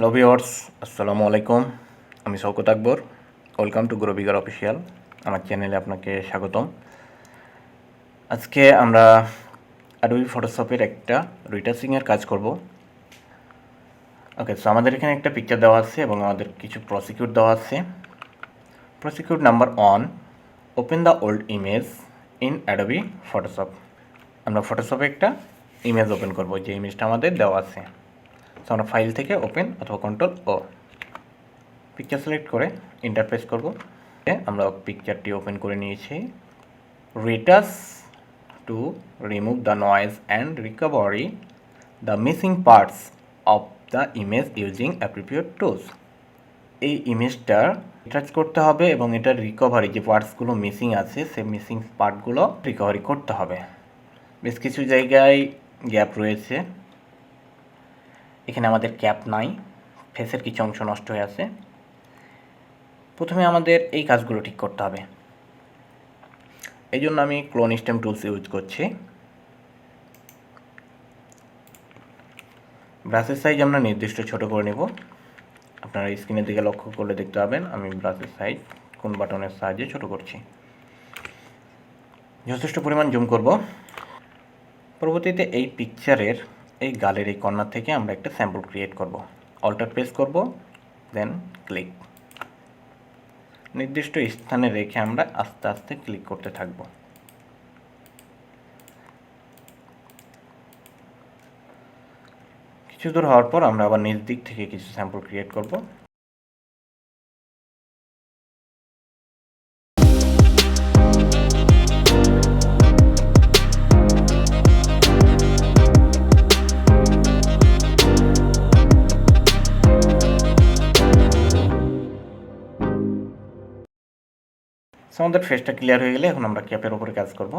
Hello viewers, আসসালামু আলাইকুম। আমি Shawkat Akbar. Welcome to grow bigger official. আমার চ্যানেলে আপনাকে স্বাগতম। আজকে আমরা অ্যাডোবি ফটোশপের একটা রিটাচিংয়ের কাজ করব। ওকে, সো আমাদের এখানে একটা পিকচার দেওয়া আছে এবং আমাদের কিছু প্রসিকিউট দেওয়া আছে। Prosecute number 1, open the old image in Adobe Photoshop. আমরা ফটোশপে একটা ইমেজ ওপেন করব, যে ইমেজটা আমাদের দেওয়া আছে। সো আমরা ফাইল থেকে ওপেন অথবা কন্ট্রোল ও পিকচার সিলেক্ট করে ইন্টারফেস করব। আমরা পিকচারটি ওপেন করে নিয়েছি। Retouch to remove the noise and recovery the missing parts of the image using appropriate tools. এই ইমেজটার রিটাচ করতে হবে এবং এটার রিকভারি, যে পার্টসগুলো মিসিং আছে সেই মিসিং পার্টগুলো রিকভারি করতে হবে। বেশ কিছু জায়গায় গ্যাপ রয়েছে। এখানে আমাদের ক্যাপ নাই, ফেসের কিছু অংশ নষ্ট হয়ে আছে। প্রথমে আমাদের এই কাজগুলো ঠিক করতে হবে। এই জন্য আমি ক্লোন স্টেম টুলস ইউজ করছি। ব্রাশের সাইজ আমরা নির্দিষ্ট ছোট করে নেব। আপনারা স্ক্রিনের দিকে লক্ষ্য করলে দেখতে পাবেন আমি ব্রাশের সাইজ কোন বাটনের সাহায্যে ছোট করছি। যথেষ্ট পরিমাণ জুম করব। পরবর্তীতে এই পিকচারের এই গালের এই কর্নার থেকে আমরা একটা স্যাম্পল ক্রিয়েট করব। অল্টার প্রেস করব, দেন ক্লিক। নির্দিষ্ট স্থানে রেখে আমরা আস্তে আস্তে ক্লিক করতে থাকব। কিছু দূর হওয়ার পর আমরা আবার নিজ দিক থেকে কিছু স্যাম্পল ক্রিয়েট করব। আমাদের ফেসটা ক্লিয়ার হয়ে গেলে এখন আমরা ক্যাপের উপরে কাজ করব।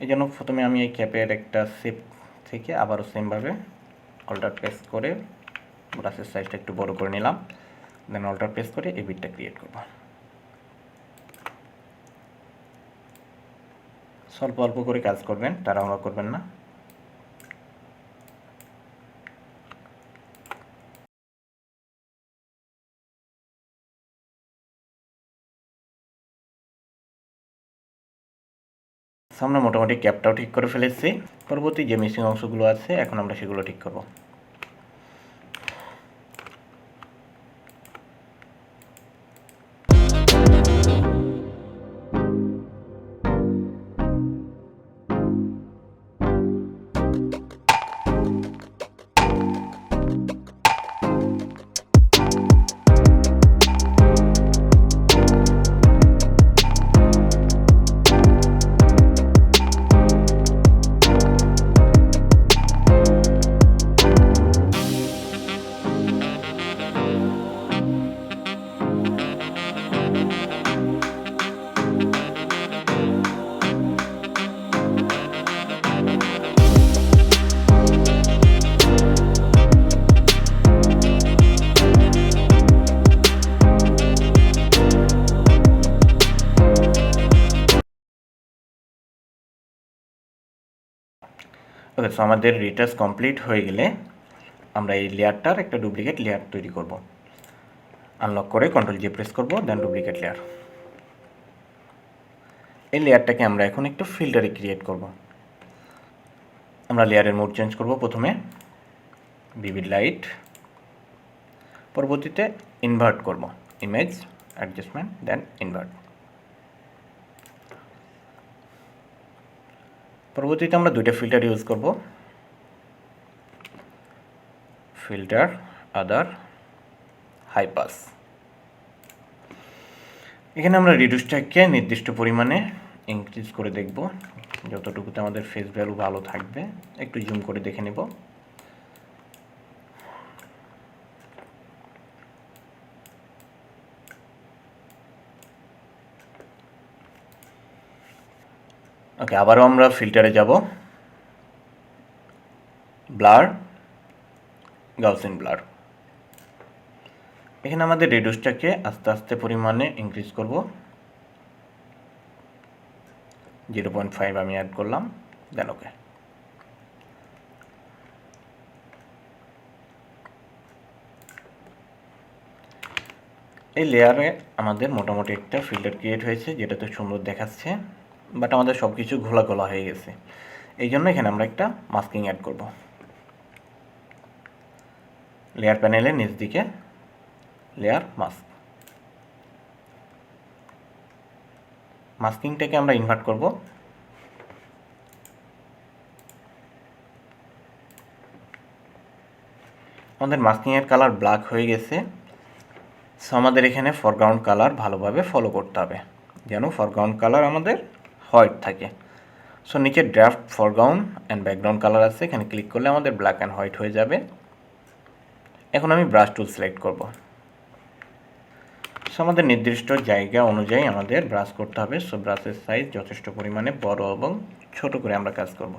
এই জন্য প্রথমে আমি এই ক্যাপের একটা শেপ থেকে আবারও সেমভাবে অল্টার প্রেস করে ব্রাশের সাইজটা একটু বড় করে নিলাম, দেন অল্টার প্রেস করে এই বিটটা ক্রিয়েট করব। স্বল্প অল্প করে কাজ করবেন, তাড়াহুড়া করবেন না। আমরা মোটামুটি ক্যাপটাও ঠিক করে ফেলেছি। পরবর্তী যে মিসিং অংশগুলো আছে এখন আমরা সেগুলো ঠিক করব। ওকে, সো আমাদের রিটাচ কমপ্লিট হয়ে গেলে আমরা এই লেয়ারটার একটা ডুপ্লিকেট লেয়ার তৈরি করব। আনলক করে কন্ট্রোল জি প্রেস করব, দেন ডুপ্লিকেট লেয়ার। এই লেয়ারটাকে আমরা এখন একটু ফিল্টারে ক্রিয়েট করব। আমরা লেয়ারের মোড চেঞ্জ করব। প্রথমে ভিভিড লাইট, পরবর্তীতে ইনভার্ট করব, ইমেজ অ্যাডজাস্টমেন্ট, দেন ইনভার্ট। পরবর্তীতে আমরা দুইটা ফিল্টার ইউজ করব, ফিল্টার আদার, হাই পাস। এখানে আমরা রিডিউসটাকে নির্দিষ্ট পরিমাণে ইনক্রিজ করে দেখব, যতটুকুতে আমাদের ফেস ভ্যালু ভালো থাকবে। একটু জুম করে দেখে নেব। ওকে, আবারও আমরা ফিল্টারে যাব, ব্লার, গাউসিয়ান ব্লার। এখানে আমাদের রিডিউসটাকে আস্তে আস্তে পরিমাণে ইনক্রিজ করব। 0.5 আমি অ্যাড করলাম, দেন ওকে। এই লেয়ারে আমাদের মোটামুটি একটা ফিল্টার ক্রিয়েট হয়েছে, যেটাতে সুন্দর দেখাচ্ছে, বাট আমাদের সব কিছু ঘোলা ঘোলা হয়ে গেছে। এই জন্য এখানে আমরা একটা মাস্কিং অ্যাড করব। লেয়ার প্যানেলের নিচ দিকে লেয়ার মাস্ক, মাস্কিংটাকে আমরা ইনভার্ট করব। আমাদের মাস্কিংয়ের কালার ব্ল্যাক হয়ে গেছে। সো আমাদের এখানে ফরগ্রাউন্ড কালার ভালোভাবে ফলো করতে হবে, যেন ফরগ্রাউন্ড কালার আমাদের হোয়াইট থাকে। সো নিচে draft foreground and background colour আছে, এখানে ক্লিক করলে আমাদের ব্ল্যাক অ্যান্ড হোয়াইট হয়ে যাবে। এখন আমি ব্রাশ টুল সিলেক্ট করব। সো আমাদের নির্দিষ্ট জায়গা অনুযায়ী আমাদের ব্রাশ করতে হবে। সো ব্রাশের সাইজ যথেষ্ট পরিমাণে বড় এবং ছোট করে আমরা কাজ করব।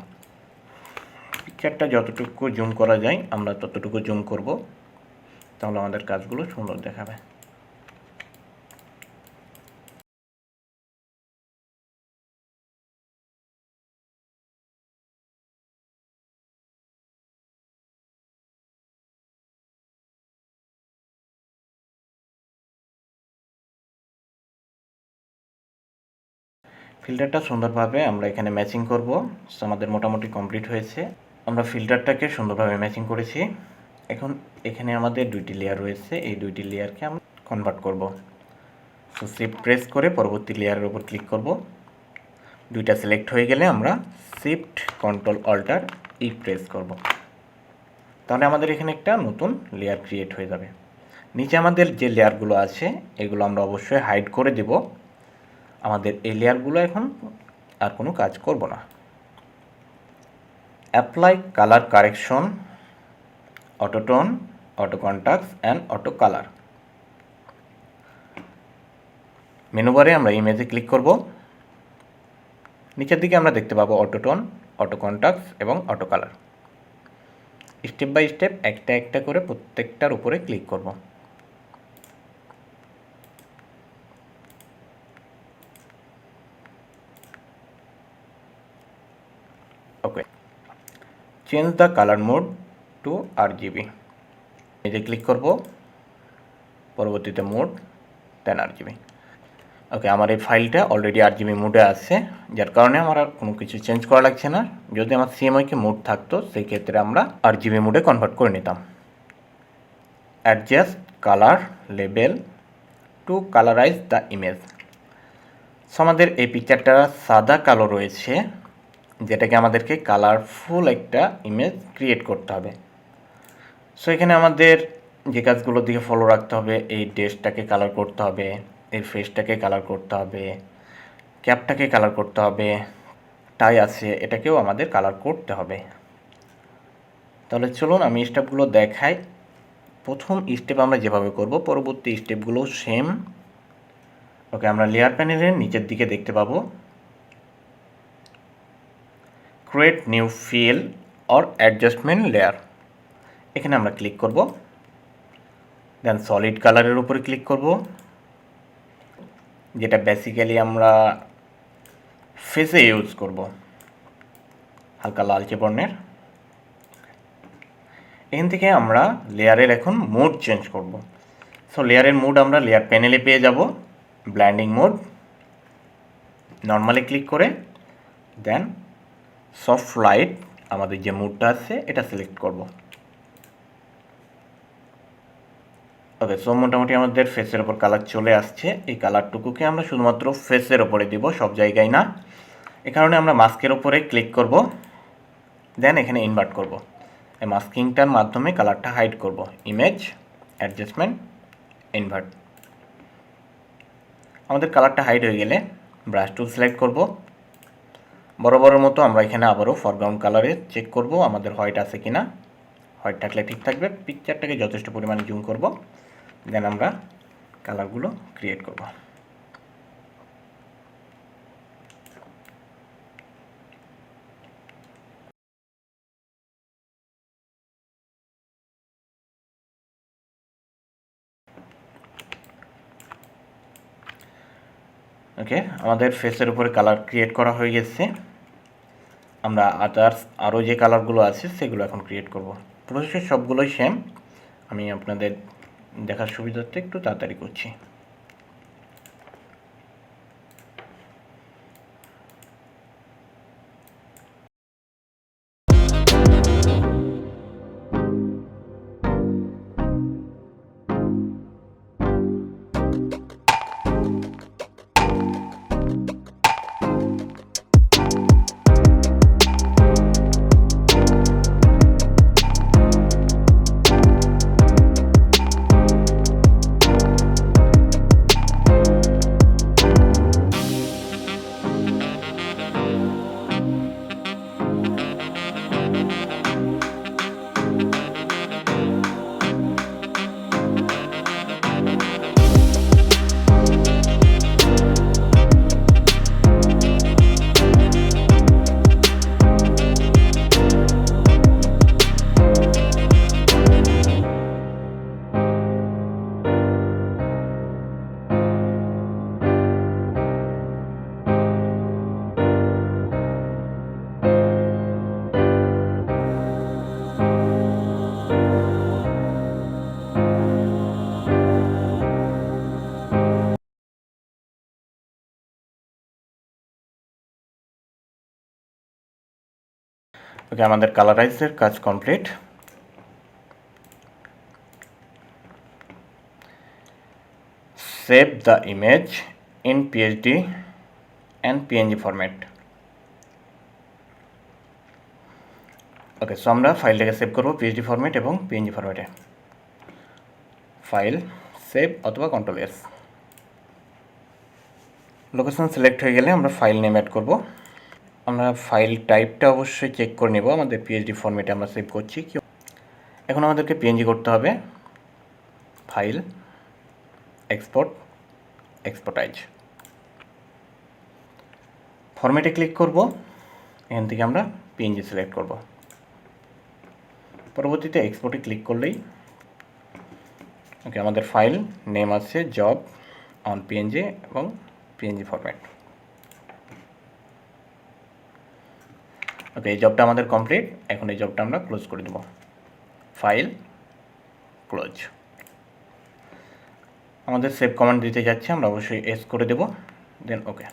পিকচারটা যতটুকু জুম করা যায় আমরা ততটুকু জুম করব, তাহলে আমাদের কাজগুলো সুন্দর দেখাবে। ফিল্টারটা সুন্দরভাবে আমরা এখানে ম্যাচিং করব। সো আমাদের মোটামুটি কমপ্লিট হয়েছে। আমরা ফিল্টারটাকে সুন্দরভাবে ম্যাচিং করেছি। এখন এখানে আমাদের দুইটি লেয়ার রয়েছে, এই দুইটি লেয়ারকে আমরা কনভার্ট করব। সো শিফট প্রেস করে পরবর্তী লেয়ারের উপর ক্লিক করব। দুইটা সিলেক্ট হয়ে গেলে আমরা shift control alt E press করব। তাহলে আমাদের এখানে একটা নতুন লেয়ার ক্রিয়েট হয়ে যাবে। নিচে আমাদের যে লেয়ারগুলো আছে এগুলো আমরা অবশ্যই হাইড করে দেব। আমাদের এই লেয়ারগুলো এখন আর কোনো কাজ করব না। Apply colour correction, auto tone, auto contrast and auto colour. Menu বারে আমরা ইমেজে ক্লিক করব। নিচের দিকে আমরা দেখতে পাবো অটোটোন, অটো কন্ট্রাস্ট এবং auto colour. Step by step একটা একটা করে প্রত্যেকটার উপরে ক্লিক করব। Okay, change the colour mode to RGB। এই যে ক্লিক করব, পরবর্তীতে মোড, দেন RGB। ওকে, আমার এই ফাইলটা অলরেডি RGB মোডে আছে, যার কারণে আমার আর কোনো কিছু চেঞ্জ করা লাগছে না। যদি আমার CMYK মোড থাকতো সেই ক্ষেত্রে আমরা RGB মোডে কনভার্ট করে নিতাম। অ্যাডজাস্ট কালার লেবেল to colourise the image. So আমাদের এই পিকচারটা সাদা কালো রয়েছে, যেটাকে আমাদেরকে কালারফুল একটা ইমেজ ক্রিয়েট করতে হবে। সো এখানে আমাদের যে কাজগুলোর দিকে ফলো রাখতে হবে, এই ড্রেসটাকে কালার করতে হবে, এই ফেসটাকে কালার করতে হবে, ক্যাপটাকে কালার করতে হবে, টাই আছে এটাকেও আমাদের কালার করতে হবে। তাহলে চলুন আমি স্টেপগুলো দেখাই। প্রথম স্টেপ আমরা যেভাবে করব পরবর্তী স্টেপগুলো সেম। ওকে, আমরা লেয়ার প্যানেলের নিচের দিকে দেখতে পাবো create new fill or adjustment layer, এখানে আমরা ক্লিক করব। দেন সলিড কালারের উপরে ক্লিক করব, যেটা বেসিক্যালি আমরা ফেসে ইউজ করব, হালকা লালচে বর্ণের। এখান থেকে আমরা লেয়ারের এখন মোড চেঞ্জ করব। সো লেয়ারের মোড আমরা লেয়ার প্যানেলে পেয়ে যাব, ব্ল্যান্ডিং মোড, নর্মালি ক্লিক করে দেন সফট লাইট, আমাদের যে মোডটা আছে এটা সিলেক্ট করব। ওকে, সো মোটামুটি আমাদের ফেসের ওপর কালার চলে আসছে। এই কালারটুকুকে আমরা শুধুমাত্র ফেসের ওপরে দিব, সব জায়গায় না। এ কারণে আমরা মাস্কের ওপরে ক্লিক করব, দেন এখানে ইনভার্ট করব। এই মাস্কিংটার মাধ্যমে কালারটা হাইড করব। Image, adjustment, invert. আমাদের কালারটা হাইড হয়ে গেলে ব্রাশ টুল সিলেক্ট করব। বরাবরের মতো আমরা এখানে আবারও ফরগ্রাউন্ড কালারে চেক করব আমাদের হোয়াইট আছে কি না। হোয়াইট থাকলে ঠিক থাকবে। পিকচারটাকে যথেষ্ট পরিমাণে জুম করব, দেন আমরা কালারগুলো ক্রিয়েট করব। ওকে, আমাদের ফেসের উপরে কালার ক্রিয়েট করা হয়ে গেছে। আমরা আদার্স আরও যে কালারগুলো আছে সেগুলো এখন ক্রিয়েট করব। প্রসেস সবগুলোই সেম, আমি আপনাদের দেখার সুবিধার্থে একটু তাড়াতাড়ি করছি। ওকে, আমাদের কালারাইজের কাজ complete. Save the image in PhD and PNG format. Okay, so আমরা ফাইলটাকে সেভ করবো পিএইচডি ফরম্যাট এবং পিএনজি ফরম্যাটে। ফাইল, সেভ অথবা কন্ট্রোল-S। লোকেশন সিলেক্ট হয়ে গেলে আমরা ফাইল নেম অ্যাড করব। আমরা ফাইল টাইপটা অবশ্যই চেক করে নেব, আমাদের পিএইচডি ফরম্যাটে আমরা সেভ করছি কি। এখন আমাদেরকে পিএনজি করতে হবে। File, export, export as. ফরম্যাটে ক্লিক করব, এখান থেকে আমরা পিএনজি সিলেক্ট করব। পরবর্তীতে এক্সপোর্টে ক্লিক করলেই ওকে, আমাদের ফাইল নেম আছে জব অন পিএনজি এবং পিএনজি ফরম্যাট। ওকে, এই জবটা আমাদের কমপ্লিট। এখন এই জবটা আমরা ক্লোজ করে দেব। File, close. আমাদের সেভ কমান্ড দিতে যাচ্ছে, আমরা অবশ্যই এস করে দেব, দেন ওকে।